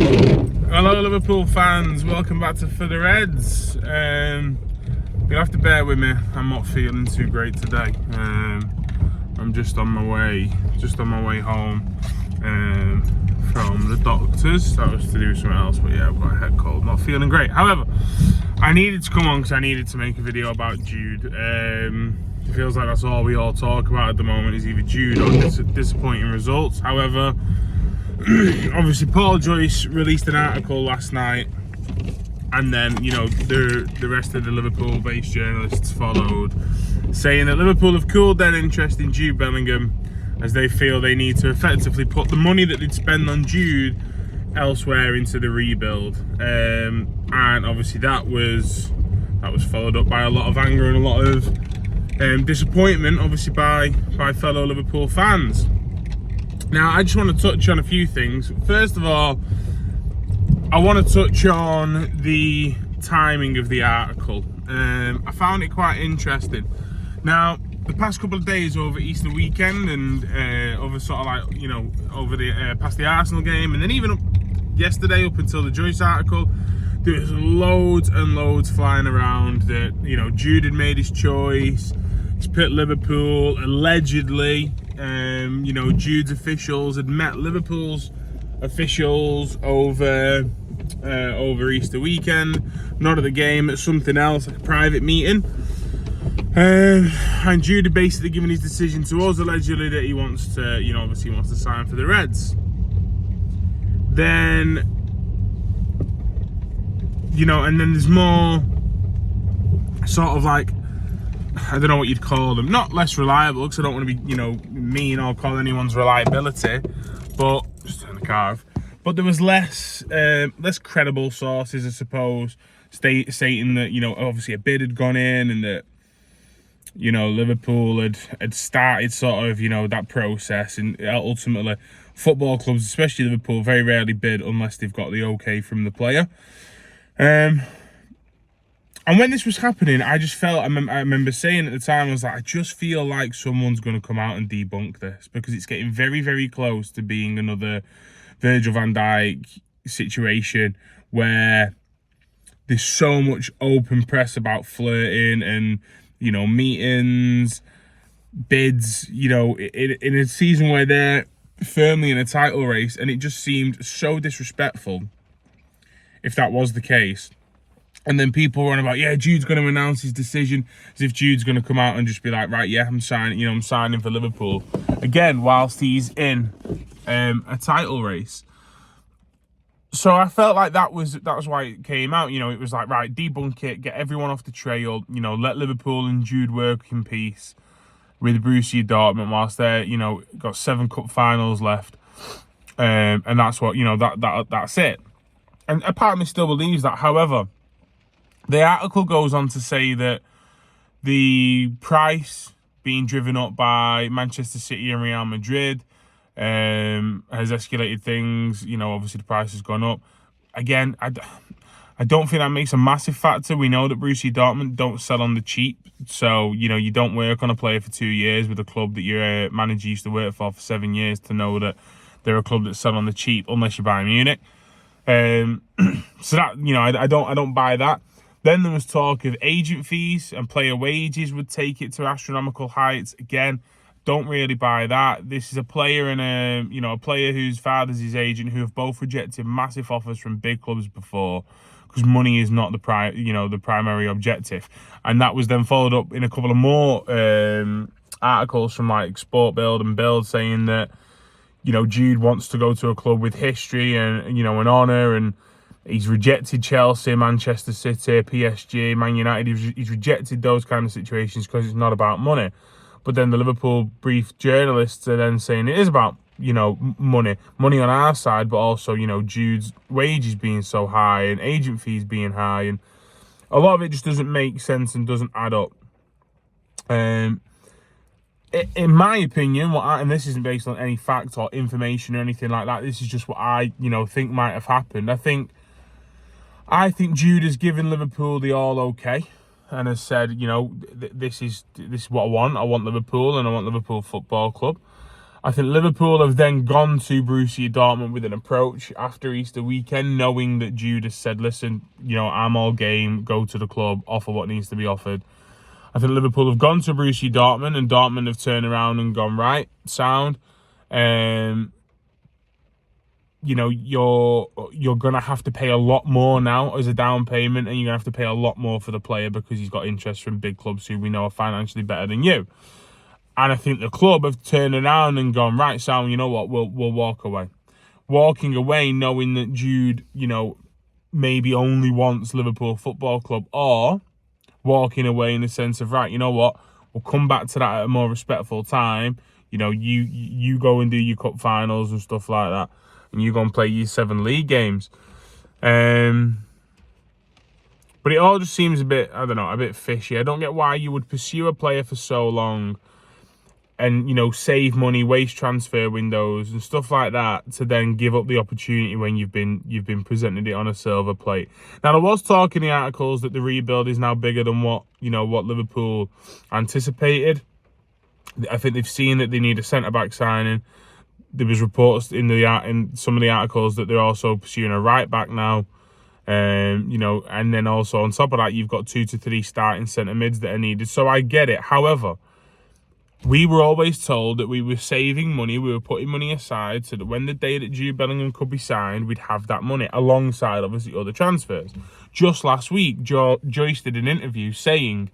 Hello Liverpool fans, welcome back to For the Reds. You'll have to bear with me, I'm not feeling too great today. I'm just on my way home from the doctors. That was to do something else, but yeah, I've got a head cold, not feeling great. However, I needed to come on because I needed to make a video about Jude. It feels like that's all we all talk about at the moment, is either Jude or disappointing results. However, obviously Paul Joyce released an article last night, and then the rest of the Liverpool-based journalists followed, saying that Liverpool have cooled their interest in Jude Bellingham as they feel they need to effectively put the money that they'd spend on Jude elsewhere into the rebuild. And obviously that was followed up by a lot of anger and a lot of disappointment, obviously by fellow Liverpool fans. Now, I just want to touch on a few things. First of all, I want to touch on the timing of the article. I found it quite interesting. Now, the past couple of days over Easter weekend and over sort of like, over the past the Arsenal game, and then even yesterday up until the Joyce article, there was loads and loads flying around that, Jude had made his choice. He's put Liverpool allegedly. Jude's officials had met Liverpool's officials over Easter weekend, not at the game, at something else, like a private meeting. And Jude had basically given his decision to us, allegedly, that he wants to, obviously wants to sign for the Reds. Then, and then there's more sort of like, I don't know what you'd call them, not less reliable, because I don't want to be, mean or call anyone's reliability, but just turn the car off. But there was less credible sources, I suppose, stating that, obviously a bid had gone in and that, Liverpool had started sort of, that process, and ultimately football clubs, especially Liverpool, very rarely bid unless they've got the okay from the player. And when this was happening, I just felt, I remember saying at the time, I was like, I just feel like someone's going to come out and debunk this, because it's getting very, very close to being another Virgil van Dijk situation where there's so much open press about flirting and, meetings, bids, in a season where they're firmly in a title race, and it just seemed so disrespectful if that was the case. And then people were on about, yeah, Jude's going to announce his decision, as if Jude's going to come out and just be like, right, yeah, I'm signing for Liverpool. Again, whilst he's in a title race. So I felt like that was why it came out. It was like, right, debunk it, get everyone off the trail, let Liverpool and Jude work in peace with Borrusia Dortmund whilst they're, got 7 cup finals left. And that's what, that's it. And a part of me still believes that. However, the article goes on to say that the price being driven up by Manchester City and Real Madrid has escalated things. Obviously the price has gone up. Again, I don't think that makes a massive factor. We know that Borussia Dortmund don't sell on the cheap. So, you don't work on a player for 2 years with a club that your manager used to work for 7 years to know that they're a club that sell on the cheap, unless you buy Munich. So that, I don't buy that. Then there was talk of agent fees and player wages would take it to astronomical heights. Again, don't really buy that. This is a player and a player whose father's his agent, who have both rejected massive offers from big clubs before, because money is not the primary objective. And that was then followed up in a couple of more articles from like Sport Build and Build saying that Jude wants to go to a club with history and an honour, and he's rejected Chelsea, Manchester City, PSG, Man United. He's rejected those kind of situations because it's not about money. But then the Liverpool brief journalists are then saying it is about, money on our side, but also, Jude's wages being so high and agent fees being high. And a lot of it just doesn't make sense and doesn't add up. In my opinion, and this isn't based on any fact or information or anything like that, this is just what I, think might have happened. I think Jude has given Liverpool the all okay and has said, this is what I want. I want Liverpool and I want Liverpool Football Club. I think Liverpool have then gone to Borussia Dortmund with an approach after Easter weekend, knowing that Jude has said, listen, I'm all game, go to the club, offer what needs to be offered. I think Liverpool have gone to Borussia Dortmund, and Dortmund have turned around and gone, right, sound. You're going to have to pay a lot more now as a down payment, and you're going to have to pay a lot more for the player because he's got interest from big clubs who we know are financially better than you. And I think the club have turned around and gone, right, Sam, you know what, we'll walk away. Walking away knowing that Jude, maybe only wants Liverpool Football Club, or walking away in the sense of, right, you know what, we'll come back to that at a more respectful time. You go and do your cup finals and stuff like that, and you go and play your 7 league games. But it all just seems a bit, I don't know, a bit fishy. I don't get why you would pursue a player for so long and, save money, waste transfer windows and stuff like that to then give up the opportunity when you've been presented it on a silver plate. Now, there was talk in the articles that the rebuild is now bigger than what Liverpool anticipated. I think they've seen that they need a centre-back signing. There was reports in some of the articles that they're also pursuing a right-back now. And then also on top of that, you've got 2 to 3 starting centre mids that are needed. So I get it. However, we were always told that we were saving money, we were putting money aside so that when the day that Jude Bellingham could be signed, we'd have that money alongside, obviously, other transfers. Just last week, Joyce did an interview saying,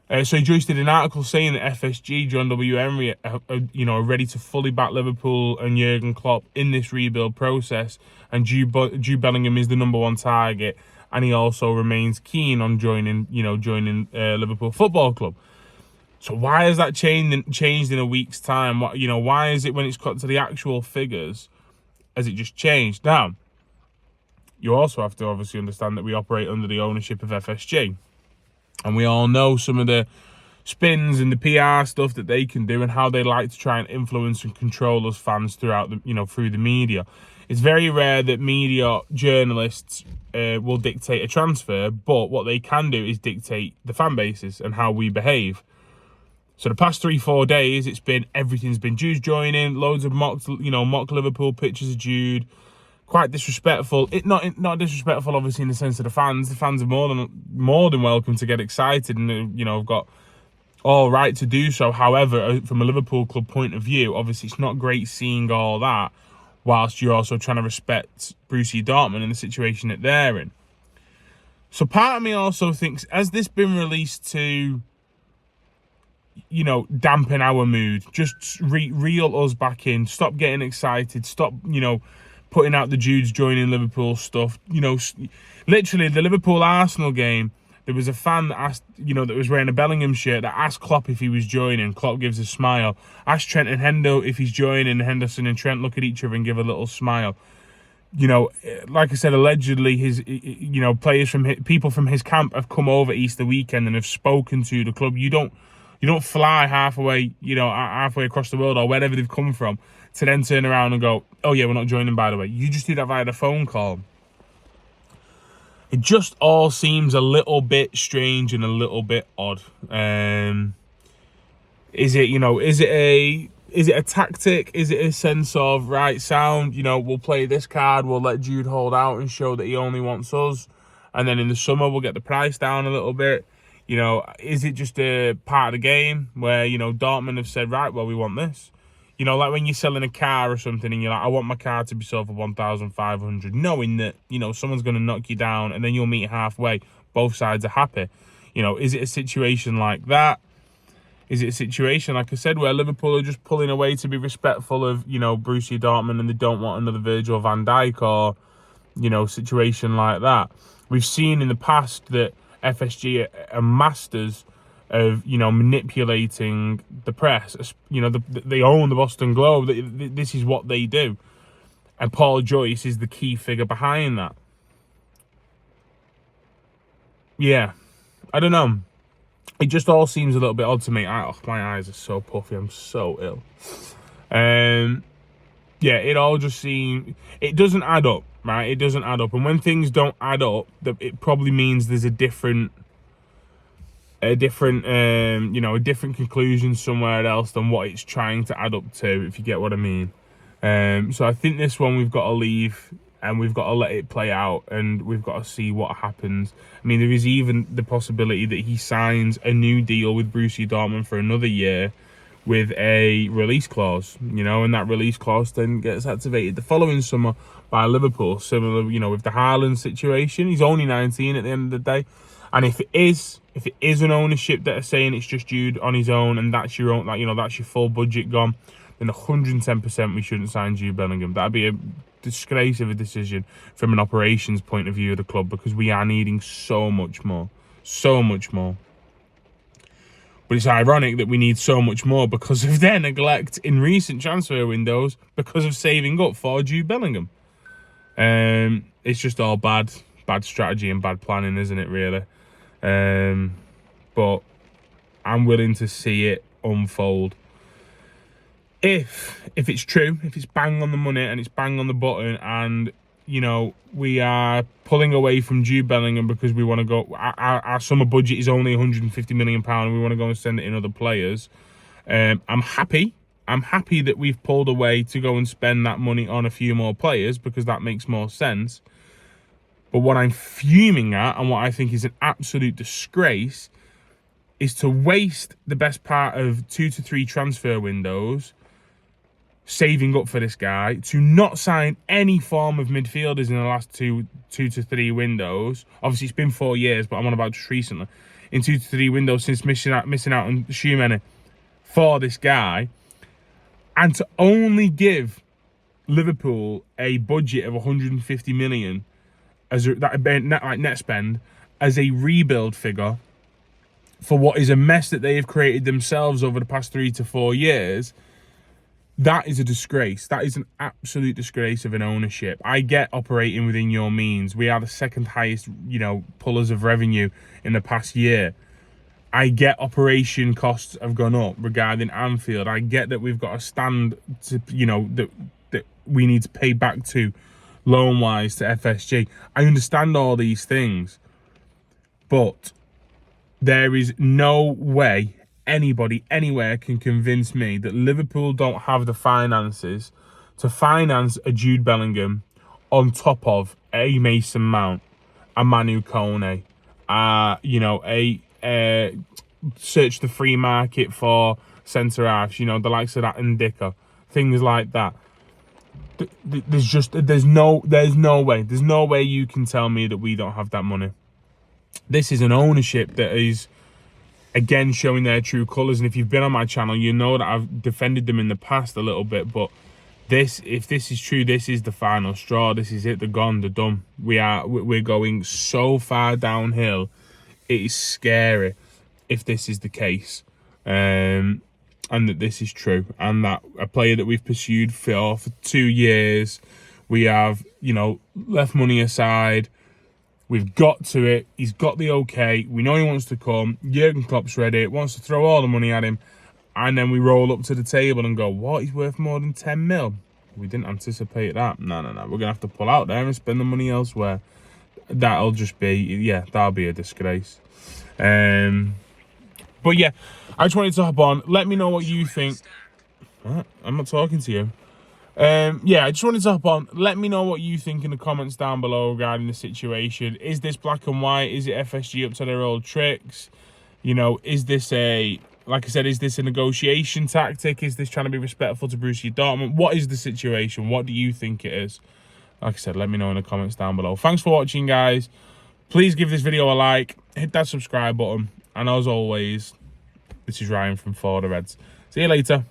Joyce did an article saying that FSG, John W. Emery, are ready to fully back Liverpool and Jurgen Klopp in this rebuild process, and Jude Bellingham is the number 1 target, and he also remains keen on joining Liverpool Football Club. So why has that changed in a week's time? Why is it when it's got to the actual figures, has it just changed? Now, you also have to obviously understand that we operate under the ownership of FSG. And we all know some of the spins and the PR stuff that they can do and how they like to try and influence and control us fans throughout through the media. It's very rare that media journalists will dictate a transfer, but what they can do is dictate the fan bases and how we behave. So the past 3-4 days, everything's been Jude's joining, loads of mock Liverpool pictures of Jude. Quite disrespectful. Not disrespectful, obviously, in the sense of the fans. The fans are more than welcome to get excited, and have got all right to do so. However, from a Liverpool club point of view, obviously, it's not great seeing all that, whilst you're also trying to respect Borussia Dortmund and the situation that they're in. So part of me also thinks, has this been released to, dampen our mood, just reel us back in, stop getting excited, stop, putting out the Jude's joining Liverpool stuff. Literally the Liverpool-Arsenal game, there was a fan that asked, that was wearing a Bellingham shirt, that asked Klopp if he was joining. Klopp gives a smile. Asked Trent and Hendo if he's joining. Henderson and Trent look at each other and give a little smile. Like I said, allegedly his, people from his camp have come over Easter weekend and have spoken to the club. You don't fly halfway across the world or wherever they've come from to then turn around and go, oh yeah, we're not joining, by the way. You just do that via the phone call. It just all seems a little bit strange and a little bit odd. Is it a tactic? Is it a sense of, right, sound, we'll play this card, we'll let Jude hold out and show that he only wants us, and then in the summer we'll get the price down a little bit? Is it just a part of the game where, Dortmund have said, right, well, we want this? Like when you're selling a car or something and you're like, I want my car to be sold for 1,500, knowing that, someone's going to knock you down and then you'll meet halfway. Both sides are happy. Is it a situation like that? Is it a situation, like I said, where Liverpool are just pulling away to be respectful of, Borussia Dortmund and they don't want another Virgil van Dijk or, situation like that? We've seen in the past that FSG are masters of, manipulating the press. They own the Boston Globe. This is what they do. And Paul Joyce is the key figure behind that. Yeah, I don't know. It just all seems a little bit odd to me. My eyes are so puffy. I'm so ill. Yeah, it all just seems... It doesn't add up, right? It doesn't add up. And when things don't add up, it probably means there's a different a different, a different conclusion somewhere else than what it's trying to add up to, if you get what I mean. So I think this one we've got to leave and we've got to let it play out and we've got to see what happens. I mean, there is even the possibility that he signs a new deal with Borussia Dortmund for another year with a release clause, and that release clause then gets activated the following summer by Liverpool. Similar, with the Haaland situation. He's only 19 at the end of the day. And if it is an ownership that are saying it's just Jude on his own and that's your own, that's your full budget gone, then 110% we shouldn't sign Jude Bellingham. That'd be a disgrace of a decision from an operations point of view of the club, because we are needing so much more. But it's ironic that we need so much more because of their neglect in recent transfer windows because of saving up for Jude Bellingham. It's just all bad strategy and bad planning, isn't it, really? But I'm willing to see it unfold. If it's true, if it's bang on the money and it's bang on the button, and we are pulling away from Jude Bellingham because we want to go, our summer budget is only £150 million and we want to go and send it in other players. I'm happy that we've pulled away to go and spend that money on a few more players because that makes more sense. But what I'm fuming at, and what I think is an absolute disgrace, is to waste the best part of 2 to 3 transfer windows saving up for this guy, to not sign any form of midfielders in the last 2 to 3 windows. Obviously, it's been 4 years, but I'm on about just recently. In 2 to 3 windows since missing out on Schumann for this guy, and to only give Liverpool a budget of 150 million as net spend as a rebuild figure for what is a mess that they have created themselves over the past 3 to 4 years. That is a disgrace. That is an absolute disgrace of an ownership. I get operating within your means. We are the second highest, pullers of revenue in the past year. I get operation costs have gone up regarding Anfield. I get that we've got a stand to, that we need to pay back to loan-wise to FSG. I understand all these things. But there is no way anybody anywhere can convince me that Liverpool don't have the finances to finance a Jude Bellingham on top of a Mason Mount, a Manu Kone, search the free market for centre halves, the likes of that Ndicka, things like that. There's no way you can tell me that we don't have that money. This is an ownership that is, again, showing their true colours. And if you've been on my channel, you know that I've defended them in the past a little bit. But if this is true, this is the final straw. This is it. They're gone. They're done. We're going so far downhill. It is scary if this is the case. And that this is true. And that a player that we've pursued for 2 years, we have, left money aside. We've got to it. He's got the okay. We know he wants to come. Jurgen Klopp's ready. Wants to throw all the money at him. And then we roll up to the table and go, what? He's worth more than 10 mil. We didn't anticipate that. No. We're going to have to pull out there and spend the money elsewhere. That'll just be, that'll be a disgrace. But yeah, I just wanted to hop on. Let me know what you think. What? I'm not talking to you. I just wanted to hop on. Let me know what you think in the comments down below regarding the situation. Is this black and white? Is it FSG up to their old tricks? Is this like I said, is this a negotiation tactic? Is this trying to be respectful to Borussia Dortmund? What is the situation? What do you think it is? Like I said, let me know in the comments down below. Thanks for watching, guys. Please give this video a like. Hit that subscribe button. And as always, this is Ryan from For The Reds. See you later.